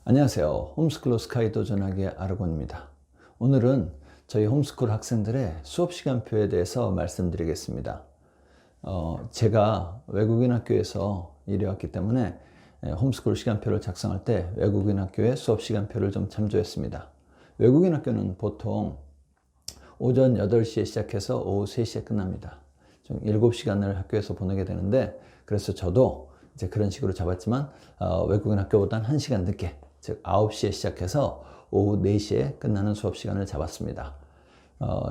안녕하세요. 홈스쿨로 스카이 도전하기의 아르곤입니다. 오늘은 저희 홈스쿨 학생들의 수업 시간표에 대해서 말씀드리겠습니다. 제가 외국인 학교에서 일해왔기 때문에 홈스쿨 시간표를 작성할 때 외국인 학교의 수업 시간표를 좀 참조했습니다. 외국인 학교는 보통 오전 8시에 시작해서 오후 3시에 끝납니다. 좀 7시간을 학교에서 보내게 되는데, 그래서 저도 이제 그런 식으로 잡았지만 외국인 학교보다는 1시간 늦게, 즉 9시에 시작해서 오후 4시에 끝나는 수업 시간을 잡았습니다.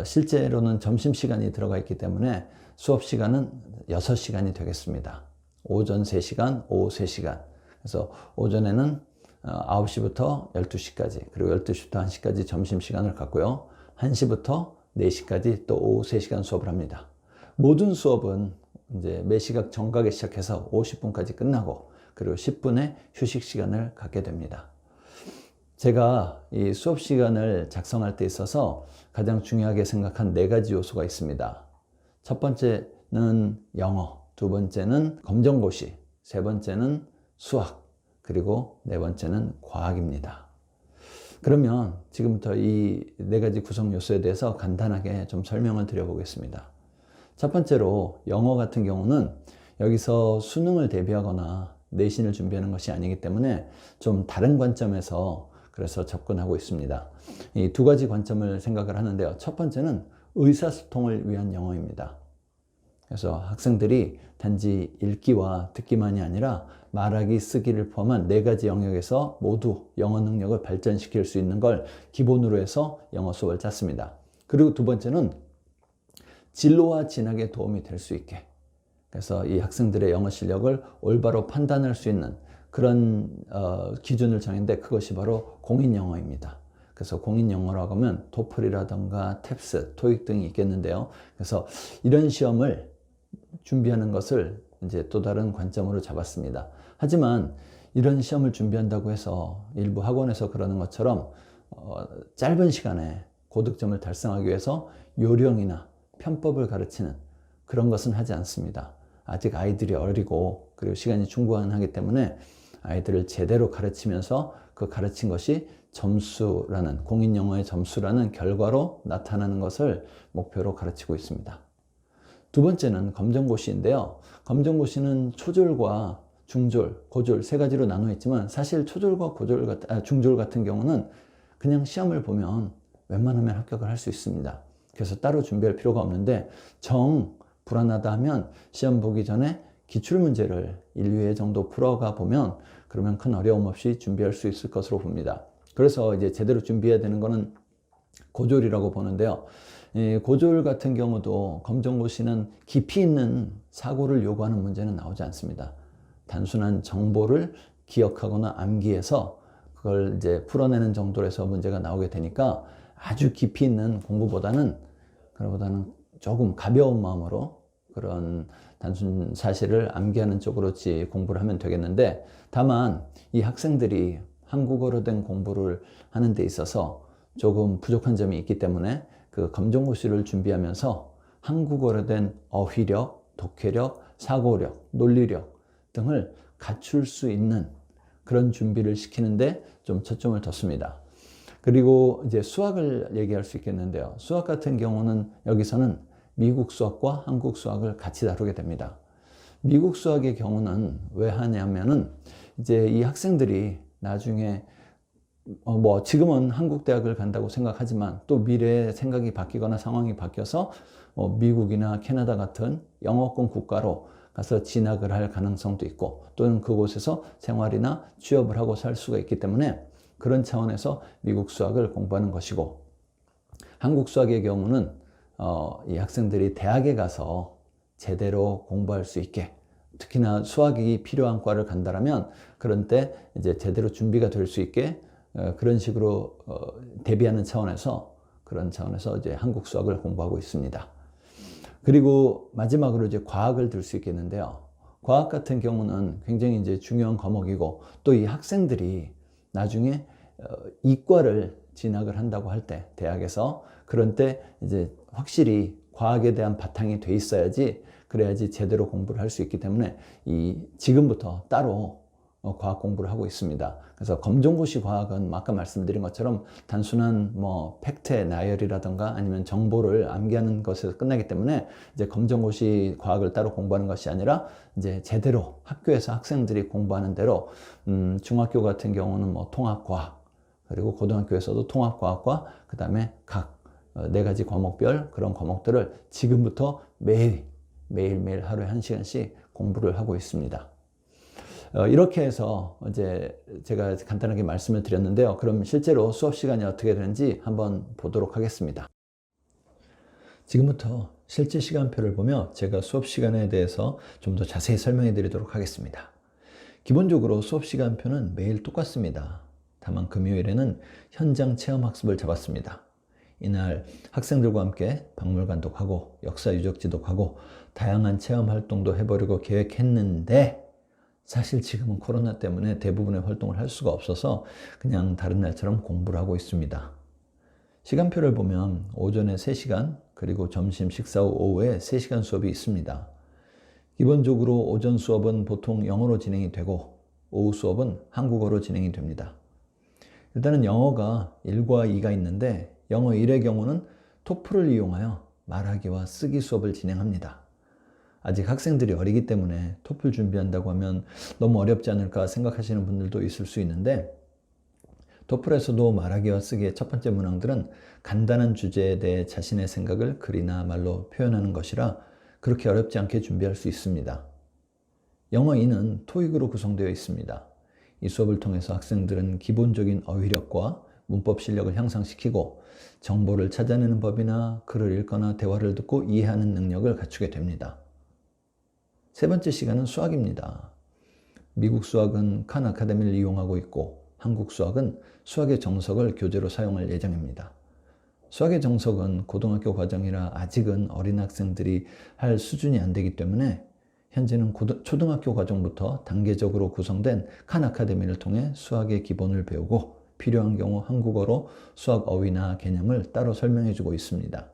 실제로는 점심시간이 들어가 있기 때문에 수업 시간은 6시간이 되겠습니다. 오전 3시간, 오후 3시간. 그래서 오전에는 9시부터 12시까지, 그리고 12시부터 1시까지 점심시간을 갖고요. 1시부터 4시까지 또 오후 3시간 수업을 합니다. 모든 수업은 이제 매시각 정각에 시작해서 50분까지 끝나고, 그리고 10분의 휴식 시간을 갖게 됩니다. 제가 이 수업 시간을 작성할 때 있어서 가장 중요하게 생각한 4가지 요소가 있습니다. 첫 번째는 영어, 두 번째는 검정고시, 세 번째는 수학, 그리고 네 번째는 과학입니다. 그러면 지금부터 이 4가지 구성 요소에 대해서 간단하게 좀 설명을 드려보겠습니다. 첫 번째로 영어 같은 경우는 여기서 수능을 대비하거나 내신을 준비하는 것이 아니기 때문에 좀 다른 관점에서 그래서 접근하고 있습니다. 이 2가지 관점을 생각을 하는데요. 첫 번째는 의사소통을 위한 영어입니다. 그래서 학생들이 단지 읽기와 듣기만이 아니라 말하기, 쓰기를 포함한 4가지 영역에서 모두 영어 능력을 발전시킬 수 있는 걸 기본으로 해서 영어 수업을 짰습니다. 그리고 두 번째는 진로와 진학에 도움이 될 수 있게, 그래서 이 학생들의 영어 실력을 올바로 판단할 수 있는 그런 기준을 정했는데, 그것이 바로 공인영어입니다. 그래서 공인영어라고 하면 토플이라던가 탭스, 토익 등이 있겠는데요. 그래서 이런 시험을 준비하는 것을 이제 또 다른 관점으로 잡았습니다. 하지만 이런 시험을 준비한다고 해서 일부 학원에서 그러는 것처럼 짧은 시간에 고득점을 달성하기 위해서 요령이나 편법을 가르치는 그런 것은 하지 않습니다. 아직 아이들이 어리고, 그리고 시간이 충분하기 때문에 아이들을 제대로 가르치면서 그 가르친 것이 점수라는, 공인영어의 점수라는 결과로 나타나는 것을 목표로 가르치고 있습니다. 두 번째는 검정고시인데요. 검정고시는 초졸과 중졸, 고졸 3가지로 나눠 있지만, 사실 초졸과 중졸 같은 경우는 그냥 시험을 보면 웬만하면 합격을 할 수 있습니다. 그래서 따로 준비할 필요가 없는데, 불안하다 하면 시험 보기 전에 기출문제를 1, 2회 정도 풀어가 보면 그러면 큰 어려움 없이 준비할 수 있을 것으로 봅니다. 그래서 이제 제대로 준비해야 되는 거는 고졸이라고 보는데요. 고졸 같은 경우도 검정고시는 깊이 있는 사고를 요구하는 문제는 나오지 않습니다. 단순한 정보를 기억하거나 암기해서 그걸 이제 풀어내는 정도로 해서 문제가 나오게 되니까, 아주 깊이 있는 공부보다는 조금 가벼운 마음으로 그런 단순 사실을 암기하는 쪽으로 공부를 하면 되겠는데, 다만 이 학생들이 한국어로 된 공부를 하는 데 있어서 조금 부족한 점이 있기 때문에 그 검정고시를 준비하면서 한국어로 된 어휘력, 독해력, 사고력, 논리력 등을 갖출 수 있는 그런 준비를 시키는데 좀 초점을 뒀습니다. 그리고 이제 수학을 얘기할 수 있겠는데요. 수학 같은 경우는 여기서는 미국 수학과 한국 수학을 같이 다루게 됩니다. 미국 수학의 경우는 왜 하냐면은, 이제 이 학생들이 나중에 지금은 한국 대학을 간다고 생각하지만, 또 미래에 생각이 바뀌거나 상황이 바뀌어서 미국이나 캐나다 같은 영어권 국가로 가서 진학을 할 가능성도 있고, 또는 그곳에서 생활이나 취업을 하고 살 수가 있기 때문에 그런 차원에서 미국 수학을 공부하는 것이고, 한국 수학의 경우는 이 학생들이 대학에 가서 제대로 공부할 수 있게, 특히나 수학이 필요한 과를 간다면 그런 때 이제 제대로 준비가 될 수 있게, 그런 식으로 대비하는 차원에서, 그런 차원에서 이제 한국 수학을 공부하고 있습니다. 그리고 마지막으로 이제 과학을 들 수 있겠는데요. 과학 같은 경우는 굉장히 이제 중요한 과목이고, 또 이 학생들이 나중에 이과를 진학을 한다고 할 때, 대학에서 그런 때 이제 확실히 과학에 대한 바탕이 돼 있어야지, 그래야지 제대로 공부를 할 수 있기 때문에 지금부터 따로 과학 공부를 하고 있습니다. 그래서 검정고시 과학은 아까 말씀드린 것처럼 단순한 뭐 팩트의 나열이라든가 아니면 정보를 암기하는 것에서 끝나기 때문에 이제 검정고시 과학을 따로 공부하는 것이 아니라 이제 제대로 학교에서 학생들이 공부하는 대로 중학교 같은 경우는 뭐 통합과학, 그리고 고등학교에서도 통합과학과 그 다음에 각 4가지 과목별 그런 과목들을 지금부터 매일매일 하루에 1시간씩 공부를 하고 있습니다. 이렇게 해서 이제 제가 간단하게 말씀을 드렸는데요. 그럼 실제로 수업 시간이 어떻게 되는지 한번 보도록 하겠습니다. 지금부터 실제 시간표를 보며 제가 수업 시간에 대해서 좀 더 자세히 설명해 드리도록 하겠습니다. 기본적으로 수업 시간표는 매일 똑같습니다. 다만 금요일에는 현장 체험 학습을 잡았습니다. 이날 학생들과 함께 박물관도 가고 역사 유적지도 가고 다양한 체험 활동도 해보려고 계획했는데 사실 지금은 코로나 때문에 대부분의 활동을 할 수가 없어서 그냥 다른 날처럼 공부를 하고 있습니다. 시간표를 보면 오전에 3시간, 그리고 점심 식사 후 오후에 3시간 수업이 있습니다. 기본적으로 오전 수업은 보통 영어로 진행이 되고 오후 수업은 한국어로 진행이 됩니다. 일단은 영어가 1과 2가 있는데 영어 1의 경우는 토플을 이용하여 말하기와 쓰기 수업을 진행합니다. 아직 학생들이 어리기 때문에 토플 준비한다고 하면 너무 어렵지 않을까 생각하시는 분들도 있을 수 있는데 토플에서도 말하기와 쓰기의 첫 번째 문항들은 간단한 주제에 대해 자신의 생각을 글이나 말로 표현하는 것이라 그렇게 어렵지 않게 준비할 수 있습니다. 영어 2는 토익으로 구성되어 있습니다. 이 수업을 통해서 학생들은 기본적인 어휘력과 문법 실력을 향상시키고 정보를 찾아내는 법이나 글을 읽거나 대화를 듣고 이해하는 능력을 갖추게 됩니다. 3번째 시간은 수학입니다. 미국 수학은 칸 아카데미를 이용하고 있고 한국 수학은 수학의 정석을 교재로 사용할 예정입니다. 수학의 정석은 고등학교 과정이라 아직은 어린 학생들이 할 수준이 안 되기 때문에 현재는 초등학교 과정부터 단계적으로 구성된 칸 아카데미를 통해 수학의 기본을 배우고 필요한 경우 한국어로 수학 어휘나 개념을 따로 설명해 주고 있습니다.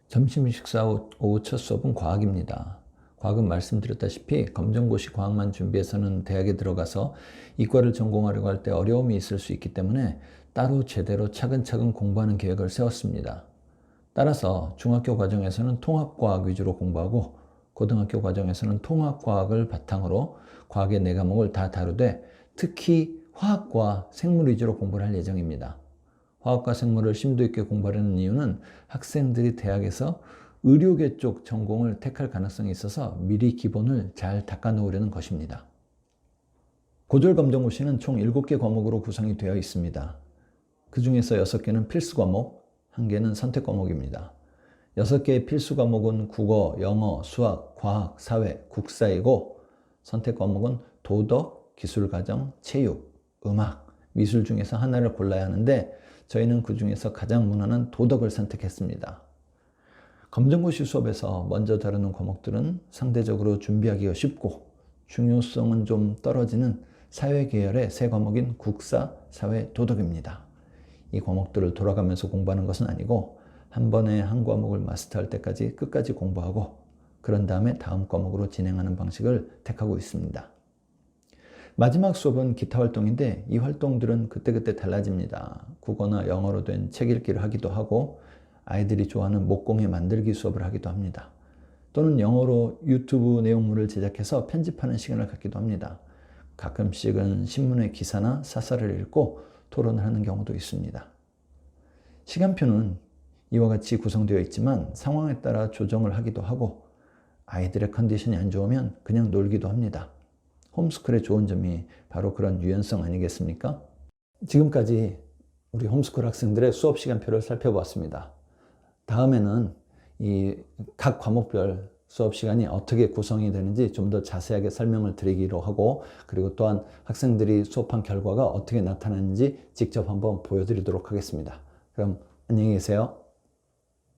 점심 식사 후 오후 첫 수업은 과학입니다. 과학은 말씀드렸다시피 검정고시 과학만 준비해서는 대학에 들어가서 이과를 전공하려고 할 때 어려움이 있을 수 있기 때문에 따로 제대로 차근차근 공부하는 계획을 세웠습니다. 따라서 중학교 과정에서는 통합과학 위주로 공부하고 고등학교 과정에서는 통합과학을 바탕으로 과학의 4과목을 다 다루되 특히 화학과 생물 위주로 공부를 할 예정입니다. 화학과 생물을 심도 있게 공부하려는 이유는 학생들이 대학에서 의료계 쪽 전공을 택할 가능성이 있어서 미리 기본을 잘 닦아 놓으려는 것입니다. 고졸 검정고시는 총 7개 과목으로 구성이 되어 있습니다. 그 중에서 6개는 필수 과목, 1개는 선택 과목입니다. 6개의 필수 과목은 국어, 영어, 수학, 과학, 사회, 국사이고 선택 과목은 도덕, 기술과정, 체육, 음악, 미술 중에서 하나를 골라야 하는데 저희는 그 중에서 가장 무난한 도덕을 선택했습니다. 검정고시 수업에서 먼저 다루는 과목들은 상대적으로 준비하기가 쉽고 중요성은 좀 떨어지는 사회 계열의 3과목인 국사, 사회, 도덕입니다. 이 과목들을 돌아가면서 공부하는 것은 아니고 한 번에 한 과목을 마스터할 때까지 끝까지 공부하고 그런 다음에 다음 과목으로 진행하는 방식을 택하고 있습니다. 마지막 수업은 기타 활동인데 이 활동들은 그때그때 달라집니다. 국어나 영어로 된 책 읽기를 하기도 하고 아이들이 좋아하는 목공예 만들기 수업을 하기도 합니다. 또는 영어로 유튜브 내용물을 제작해서 편집하는 시간을 갖기도 합니다. 가끔씩은 신문의 기사나 사설을 읽고 토론을 하는 경우도 있습니다. 시간표는 이와 같이 구성되어 있지만 상황에 따라 조정을 하기도 하고 아이들의 컨디션이 안 좋으면 그냥 놀기도 합니다. 홈스쿨의 좋은 점이 바로 그런 유연성 아니겠습니까? 지금까지 우리 홈스쿨 학생들의 수업 시간표를 살펴보았습니다. 다음에는 이 각 과목별 수업 시간이 어떻게 구성이 되는지 좀 더 자세하게 설명을 드리기로 하고 그리고 또한 학생들이 수업한 결과가 어떻게 나타나는지 직접 한번 보여드리도록 하겠습니다. 그럼 안녕히 계세요.